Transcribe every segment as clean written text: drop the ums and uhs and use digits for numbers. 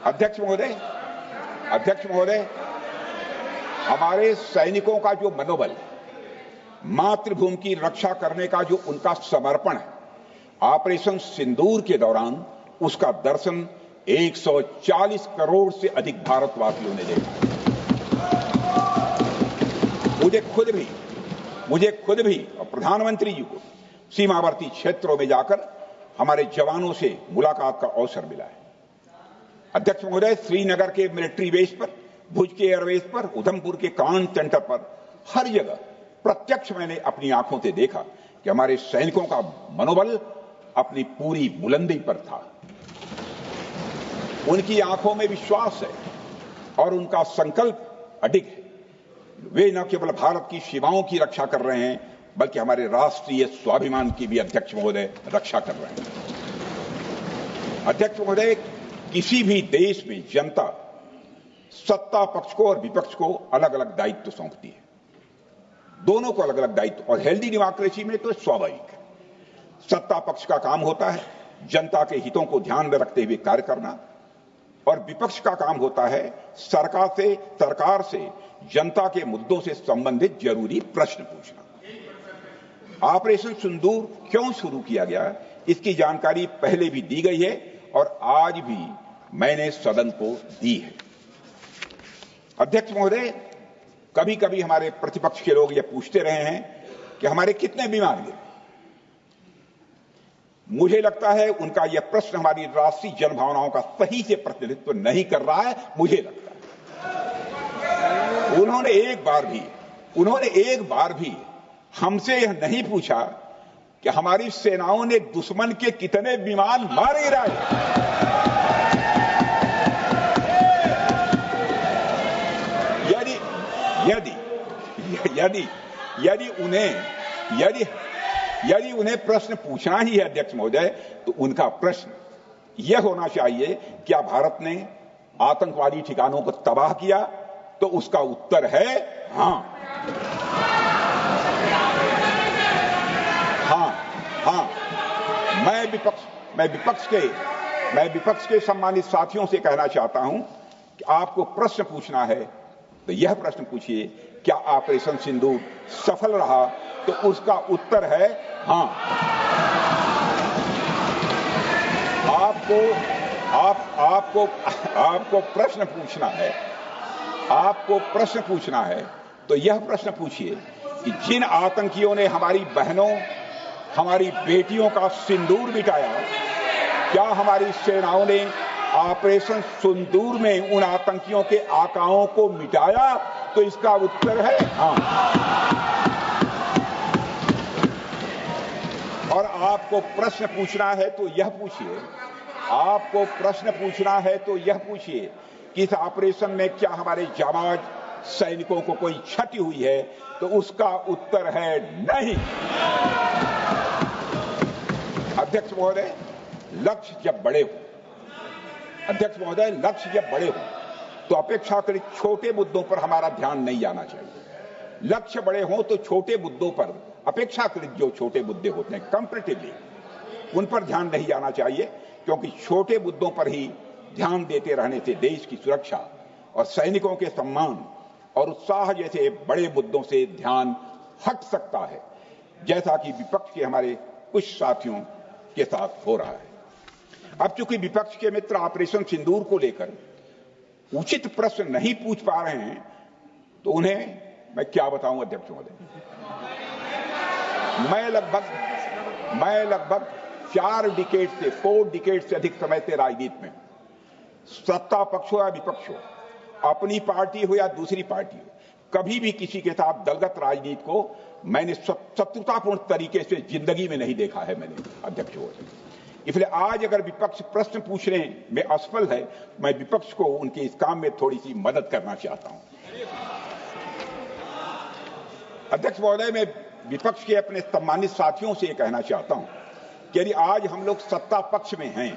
अध्यक्ष महोदय, हमारे सैनिकों का जो मनोबल, मातृभूमि की रक्षा करने का जो उनका समर्पण है, ऑपरेशन सिंदूर के दौरान उसका दर्शन 140 करोड़ से अधिक भारतवासियों ने देखा। मुझे खुद भी और प्रधानमंत्री जी को सीमावर्ती क्षेत्रों में जाकर हमारे जवानों से मुलाकात का अवसर मिला है। अध्यक्ष महोदय, श्रीनगर के मिलिट्री बेस पर, भुज के एयरबेस पर, उधमपुर के कमांड सेंटर पर, हर जगह प्रत्यक्ष मैंने अपनी आंखों से देखा कि हमारे सैनिकों का मनोबल अपनी पूरी बुलंदी पर था। उनकी आंखों में विश्वास है और उनका संकल्प अडिग है। वे न केवल भारत की सीमाओं की रक्षा कर रहे हैं, बल्कि हमारे राष्ट्रीय स्वाभिमान की भी अध्यक्ष महोदय रक्षा कर रहे हैं। अध्यक्ष महोदय, किसी भी देश में जनता सत्ता पक्ष को और विपक्ष को अलग अलग दायित्व सौंपती है, दोनों को अलग अलग दायित्व, और हेल्दी डेमोक्रेसी में तो स्वाभाविक है। सत्ता पक्ष का काम होता है जनता के हितों को ध्यान में रखते हुए कार्य करना, और विपक्ष का काम होता है सरकार से जनता के मुद्दों से संबंधित जरूरी प्रश्न पूछना। ऑपरेशन सिंदूर क्यों शुरू किया गया, इसकी जानकारी पहले भी दी गई है और आज भी मैंने सदन को दी है। अध्यक्ष महोदय, कभी कभी हमारे प्रतिपक्ष के लोग ये पूछते रहे हैं कि हमारे कितने विमान गिरे। मुझे लगता है उनका यह प्रश्न हमारी राष्ट्रीय जनभावनाओं का सही से प्रतिनिधित्व नहीं कर रहा है। मुझे लगता है उन्होंने एक बार भी हमसे यह नहीं पूछा कि हमारी सेनाओं ने दुश्मन के कितने विमान मार गिराए। यदि उन्हें प्रश्न पूछना ही है अध्यक्ष महोदय, तो उनका प्रश्न यह होना चाहिए, क्या भारत ने आतंकवादी ठिकानों को तबाह किया? तो उसका उत्तर है हाँ। मैं विपक्ष के सम्मानित साथियों से कहना चाहता हूं कि आपको प्रश्न पूछना है तो यह प्रश्न पूछिए, क्या ऑपरेशन सिंदूर सफल रहा? तो उसका उत्तर है हाँ। आपको प्रश्न पूछना है तो यह प्रश्न पूछिए कि जिन आतंकियों ने हमारी बहनों, हमारी बेटियों का सिंदूर मिटाया, क्या हमारी सेनाओं ने ऑपरेशन सिंदूर में उन आतंकियों के आकाओं को मिटाया? तो इसका उत्तर है हाँ। और आपको प्रश्न पूछना है तो यह पूछिए कि इस ऑपरेशन में क्या हमारे जाबाज सैनिकों को कोई क्षति हुई है? तो उसका उत्तर है नहीं। अध्यक्ष महोदय, लक्ष्य जब बड़े हो तो अपेक्षाकृत छोटे मुद्दों पर हमारा ध्यान नहीं जाना चाहिए। लक्ष्य बड़े हो तो छोटे मुद्दों पर, अपेक्षाकृत जो छोटे मुद्दे होते हैं कंपैरेटिवली, उन पर ध्यान नहीं जाना चाहिए, क्योंकि छोटे मुद्दों पर ही ध्यान देते रहने से देश की सुरक्षा और सैनिकों के सम्मान और उत्साह जैसे बड़े मुद्दों से ध्यान हट सकता है, जैसा कि विपक्ष के हमारे कुछ साथियों के साथ हो रहा है। अब चूंकि विपक्ष के मित्र ऑपरेशन सिंदूर को लेकर उचित प्रश्न नहीं पूछ पा रहे हैं, तो उन्हें मैं क्या बताऊं अध्यक्ष महोदय। मैं लगभग 4 डिकेड से अधिक समय से राजनीति में, सत्ता पक्ष हो या विपक्ष हो, अपनी पार्टी हो या दूसरी पार्टी हो, कभी भी किसी के साथ दलगत राजनीति को मैंने शत्रुतापूर्ण तरीके से जिंदगी में नहीं देखा है मैंने अध्यक्ष महोदय। इसलिए आज अगर विपक्ष प्रश्न पूछने में असफल है, मैं विपक्ष को उनके इस काम में थोड़ी सी मदद करना चाहता हूं। अध्यक्ष महोदय, मैं विपक्ष के अपने सम्मानित साथियों से यह कहना चाहता हूं कि यदि आज हम लोग सत्ता पक्ष में हैं,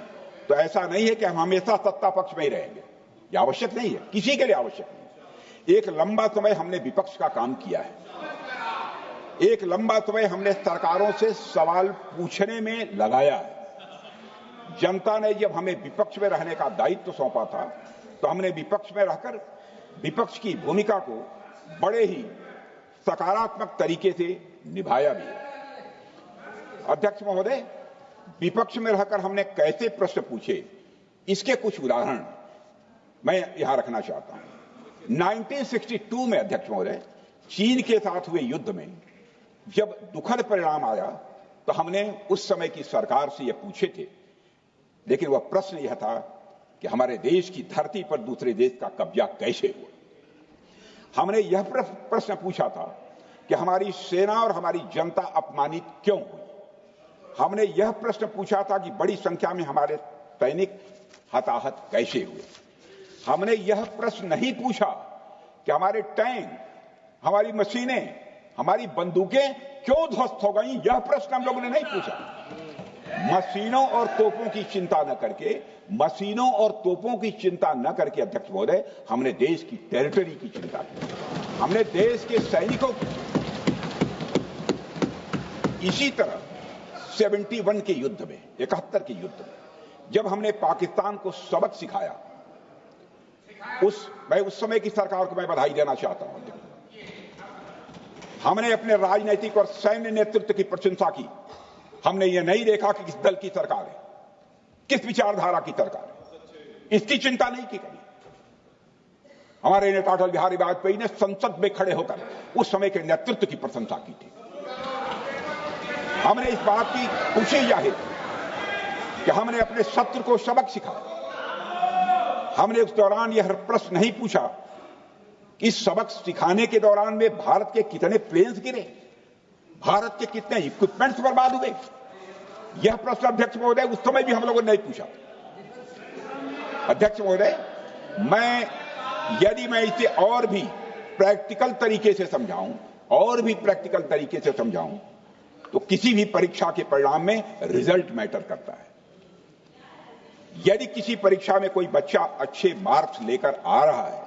तो ऐसा नहीं है कि हम हमेशा सत्ता पक्ष में ही रहेंगे। यह आवश्यक नहीं है, किसी के लिए आवश्यक नहीं। एक लंबा समय हमने विपक्ष का काम किया है, एक लंबा समय हमने सरकारों से सवाल पूछने में लगाया है। जनता ने जब हमें विपक्ष में रहने का दायित्व सौंपा था तो हमने विपक्ष में रहकर विपक्ष की भूमिका को बड़े ही सकारात्मक तरीके से निभाया भी है। अध्यक्ष महोदय, विपक्ष में रहकर हमने कैसे प्रश्न पूछे, इसके कुछ उदाहरण मैं यहां रखना चाहता हूं। 1962 में अध्यक्ष महोदय, चीन के साथ हुए युद्ध में जब दुखद परिणाम आया तो हमने उस समय की सरकार से यह पूछे थे, लेकिन वह प्रश्न यह था कि हमारे देश की धरती पर दूसरे देश का कब्जा कैसे हुआ। हमने यह प्रश्न पूछा था कि हमारी सेना और हमारी जनता अपमानित क्यों हुई। हमने यह प्रश्न पूछा था कि बड़ी संख्या में हमारे सैनिक हताहत कैसे हुए। हमने यह प्रश्न नहीं पूछा कि हमारे टैंक, हमारी मशीनें, हमारी बंदूकें क्यों ध्वस्त हो गई। यह प्रश्न हम लोगों ने नहीं पूछा। मशीनों और तोपों की चिंता न करके, मशीनों और तोपों की चिंता न करके अध्यक्ष महोदय, हमने देश की टेरिटरी की चिंता की, हमने देश के सैनिकों की। इसी तरह 71 के युद्ध में, 71 के युद्ध में जब हमने पाकिस्तान को सबक सिखाया, मैं उस समय की सरकार को मैं बधाई देना चाहता हूं। हमने अपने राजनीतिक और सैन्य नेतृत्व की प्रशंसा की। हमने ये नहीं देखा कि किस दल की सरकार है, किस विचारधारा की सरकार है, इसकी चिंता नहीं की कभी। हमारे नेता अटल बिहारी वाजपेयी ने संसद में खड़े होकर उस समय के नेतृत्व की प्रशंसा की थी। हमने इस बात की खुशी जाहिर कि हमने अपने शत्रु को सबक सिखाया। हमने उस दौरान यह प्रश्न नहीं पूछा कि इस सबक सिखाने के दौरान में भारत के कितने प्लेन्स गिरे, भारत के कितने इक्विपमेंट्स बर्बाद हुए। यह प्रश्न अध्यक्ष महोदय उस समय भी हम लोगों ने नहीं पूछा। अध्यक्ष महोदय, यदि मैं इसे और भी प्रैक्टिकल तरीके से समझाऊं, तो किसी भी परीक्षा के परिणाम में रिजल्ट मैटर करता है। यदि किसी परीक्षा में कोई बच्चा अच्छे मार्क्स लेकर आ रहा है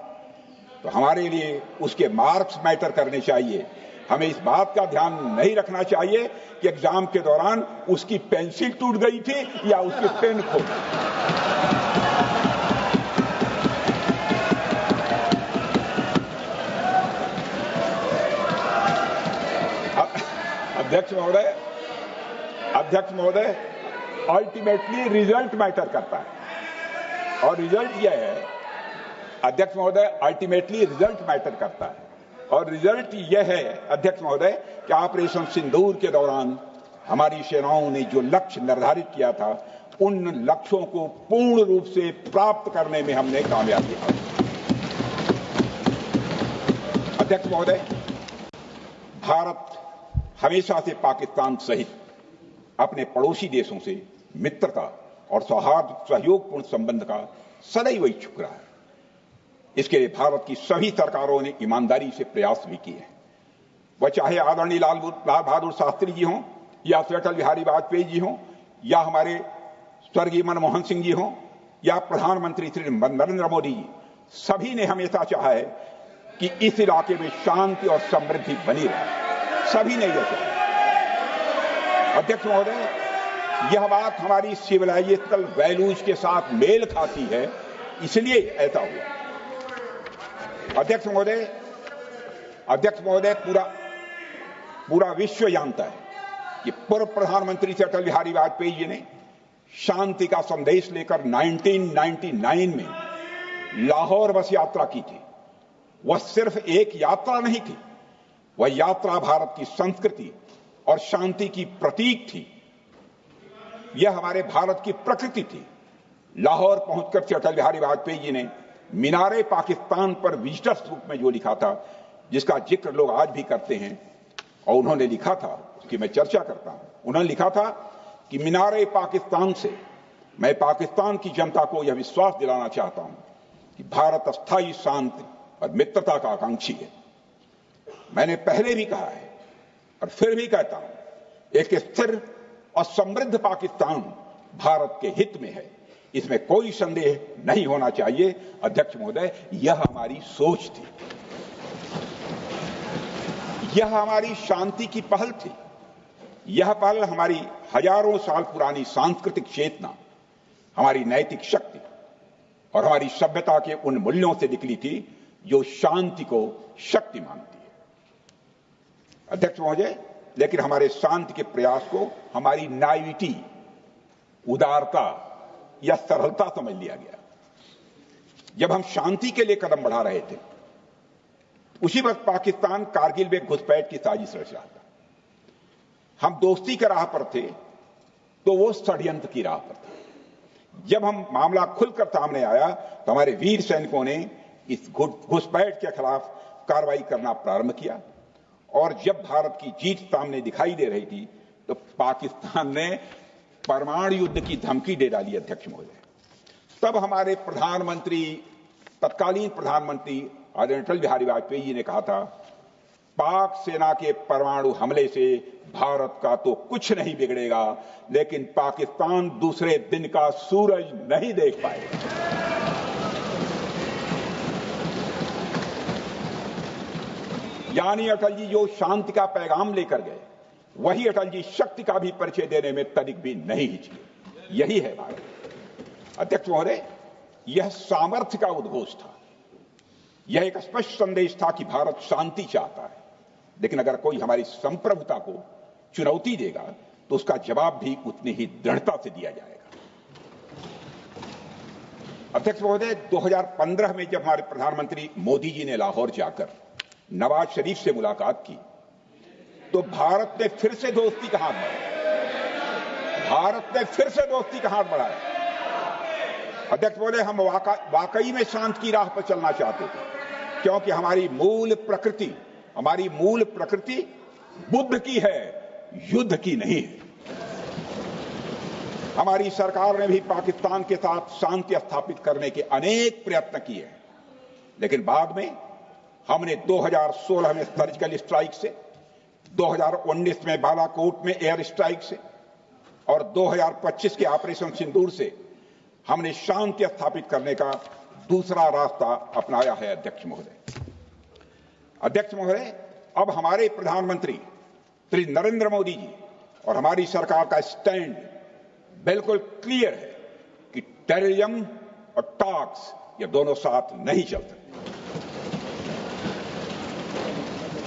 तो हमारे लिए उसके मार्क्स मैटर करने चाहिए। हमें इस बात का ध्यान नहीं रखना चाहिए कि एग्जाम के दौरान उसकी पेंसिल टूट गई थी या उसकी पेन खो गई। अध्यक्ष महोदय, अल्टीमेटली रिजल्ट मैटर करता है और रिजल्ट यह है, अध्यक्ष महोदय, अल्टीमेटली रिजल्ट मैटर करता है और रिजल्ट यह है अध्यक्ष महोदय कि ऑपरेशन सिंदूर के दौरान हमारी सेनाओं ने जो लक्ष्य निर्धारित किया था, उन लक्ष्यों को पूर्ण रूप से प्राप्त करने में हमने कामयाबी हासिल की। अध्यक्ष महोदय, भारत हमेशा से पाकिस्तान सहित अपने पड़ोसी देशों से मित्रता और सहयोगपूर्ण संबंध का सदैव इच्छुक रहा है। इसके लिए भारत की सभी सरकारों ने ईमानदारी से प्रयास भी किए हैं। वह चाहे आदरणीय लाल बहादुर शास्त्री जी हों या अटल बिहारी वाजपेयी जी हों या हमारे स्वर्गीय मनमोहन सिंह जी हों या प्रधानमंत्री श्री नरेंद्र मोदी जी, सभी ने हमेशा चाहा है कि इस इलाके में शांति और समृद्धि बनी रहे। सभी ने यह चाहा। अध्यक्ष महोदय, यह बात हमारी सिविलाइजेशनल वैल्यूज के साथ मेल खाती है, इसलिए ऐसा हुआ। अध्यक्ष महोदय, पूरा विश्व जानता है कि पूर्व प्रधानमंत्री से अटल बिहारी वाजपेयी जी ने शांति का संदेश लेकर 1999 में लाहौर बस यात्रा की थी। वह सिर्फ एक यात्रा नहीं थी, वह यात्रा भारत की संस्कृति और शांति की प्रतीक थी। यह हमारे भारत की प्रकृति थी। लाहौर पहुंचकर अटल बिहारी वाजपेयी जी ने मीनारे पाकिस्तान पर विजिटर्स रूप में जो लिखा था, जिसका जिक्र लोग आज भी करते हैं, और उन्होंने लिखा था, उसकी मैं चर्चा करता हूं। उन्होंने लिखा था कि मीनारे पाकिस्तान से मैं पाकिस्तान की जनता को यह विश्वास दिलाना चाहता हूं कि भारत अस्थायी शांति और मित्रता का आकांक्षी है। मैंने पहले भी कहा है और फिर भी कहता हूं, एक स्थिर और समृद्ध पाकिस्तान भारत के हित में है, इसमें कोई संदेह नहीं होना चाहिए। अध्यक्ष महोदय, यह हमारी सोच थी, यह हमारी शांति की पहल थी। यह पहल हमारी हजारों साल पुरानी सांस्कृतिक चेतना, हमारी नैतिक शक्ति और हमारी सभ्यता के उन मूल्यों से निकली थी जो शांति को शक्ति मानती है। अध्यक्ष महोदय, लेकिन हमारे शांति के प्रयास को हमारी नाइविटी, उदारता या सरलता समझ लिया गया। जब हम शांति के लिए कदम बढ़ा रहे थे, उसी वक्त पाकिस्तान कारगिल में घुसपैठ की साजिश रच रहा था। हम दोस्ती के राह पर थे तो वो षड्यंत्र की राह पर थे। जब हम मामला खुलकर सामने आया तो हमारे वीर सैनिकों ने इस घुसपैठ के खिलाफ कार्रवाई करना प्रारंभ किया, और जब भारत की जीत सामने दिखाई दे रही थी तो पाकिस्तान ने परमाणु युद्ध की धमकी दे डाली। अध्यक्ष महोदय, तब हमारे प्रधानमंत्री, तत्कालीन प्रधानमंत्री आदरणीय अटल बिहारी वाजपेयी जी ने कहा था, पाक सेना के परमाणु हमले से भारत का तो कुछ नहीं बिगड़ेगा, लेकिन पाकिस्तान दूसरे दिन का सूरज नहीं देख पाएगा। यानी अटल जी जो शांति का पैगाम लेकर गए, वही अटल जी शक्ति का भी परिचय देने में तनिक भी नहीं हिचके। यही है भारत। अध्यक्ष महोदय, यह सामर्थ्य का उद्घोष था। यह एक स्पष्ट संदेश था कि भारत शांति चाहता है, लेकिन अगर कोई हमारी संप्रभुता को चुनौती देगा तो उसका जवाब भी उतनी ही दृढ़ता से दिया जाएगा। अध्यक्ष महोदय, 2015 में जब हमारे प्रधानमंत्री मोदी जी ने लाहौर जाकर नवाज शरीफ से मुलाकात की तो भारत ने फिर से दोस्ती का हाथ बढ़ाया। भारत ने फिर से दोस्ती का हाथ बढ़ाया। अध्यक्ष महोदय, हम वाकई में शांति की राह पर चलना चाहते थे, क्योंकि हमारी मूल प्रकृति बुद्ध की है, युद्ध की नहीं है। हमारी सरकार ने भी पाकिस्तान के साथ शांति स्थापित करने के अनेक प्रयत्न किए हैं, लेकिन बाद में हमने 2016 में सर्जिकल स्ट्राइक से, 2019 में बालाकोट में एयर स्ट्राइक से और 2025 के ऑपरेशन सिंदूर से हमने शांति स्थापित करने का दूसरा रास्ता अपनाया है। अध्यक्ष महोदय, अब हमारे प्रधानमंत्री श्री नरेंद्र मोदी जी और हमारी सरकार का स्टैंड बिल्कुल क्लियर है कि टेररिज्म और टॉक्स ये दोनों साथ नहीं चल सकते,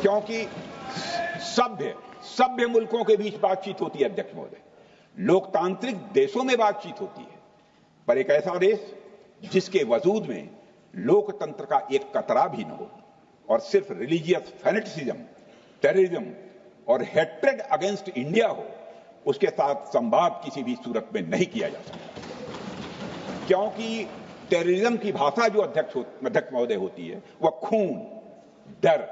क्योंकि सभ्य मुल्कों के बीच बातचीत होती है। अध्यक्ष महोदय, लोकतांत्रिक देशों में बातचीत होती है, पर एक ऐसा देश जिसके वजूद में लोकतंत्र का एक कतरा भी न हो और सिर्फ रिलीजियस फैनेटिसिज्म, टेररिज्म और हेट्रेड अगेंस्ट इंडिया हो, उसके साथ संवाद किसी भी सूरत में नहीं किया जा सकता। क्योंकि टेररिज्म की भाषा जो अध्यक्ष महोदय होती है वह खून, डर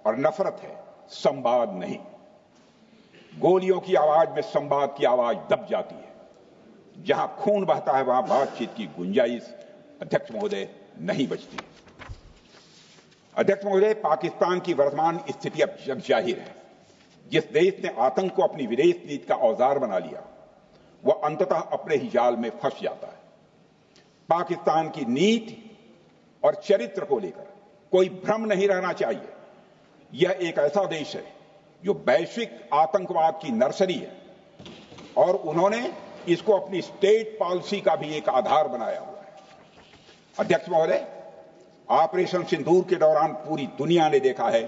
और नफरत है, संवाद नहीं। गोलियों की आवाज में संवाद की आवाज दब जाती है। जहां खून बहता है वहां बातचीत की गुंजाइश अध्यक्ष महोदय नहीं बचती। अध्यक्ष महोदय, पाकिस्तान की वर्तमान स्थिति अब जग जाहिर है। जिस देश ने आतंक को अपनी विदेश नीति का औजार बना लिया, वह अंततः अपने ही जाल में फंस जाता है। पाकिस्तान की नीति और चरित्र को लेकर कोई भ्रम नहीं रहना चाहिए। यह एक ऐसा देश है जो वैश्विक आतंकवाद की नर्सरी है, और उन्होंने इसको अपनी स्टेट पॉलिसी का भी एक आधार बनाया हुआ है। अध्यक्ष महोदय, ऑपरेशन सिंदूर के दौरान पूरी दुनिया ने देखा है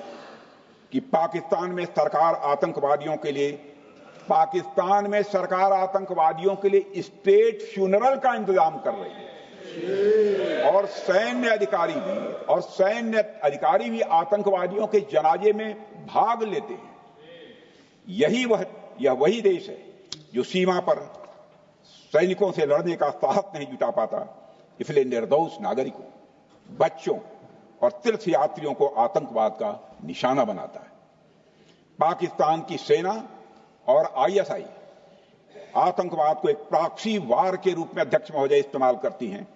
कि पाकिस्तान में सरकार आतंकवादियों के लिए स्टेट फ्यूनरल का इंतजाम कर रही है, और सैन्य अधिकारी भी आतंकवादियों के जनाजे में भाग लेते हैं। यह वही देश है जो सीमा पर सैनिकों से लड़ने का साहस नहीं जुटा पाता, इसलिए निर्दोष नागरिकों, बच्चों और तीर्थ यात्रियों को आतंकवाद का निशाना बनाता है। पाकिस्तान की सेना और आईएसआई आतंकवाद को एक प्रॉक्सी वार के रूप में अध्यक्ष महोदय इस्तेमाल करती हैं,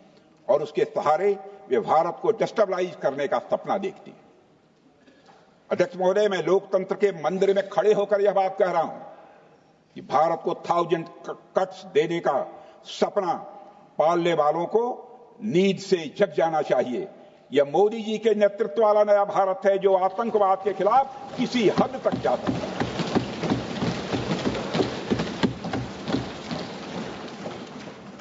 और उसके सहारे वे भारत को डिस्टेबलाइज करने का सपना देखती है। अध्यक्ष महोदय, मैं लोकतंत्र के मंदिर में खड़े होकर यह बात कह रहा हूं कि भारत को 1000 कट्स देने का सपना पालने वालों को नींद से जग जाना चाहिए। यह मोदी जी के नेतृत्व वाला नया भारत है जो आतंकवाद के खिलाफ किसी हद तक जा सकता है।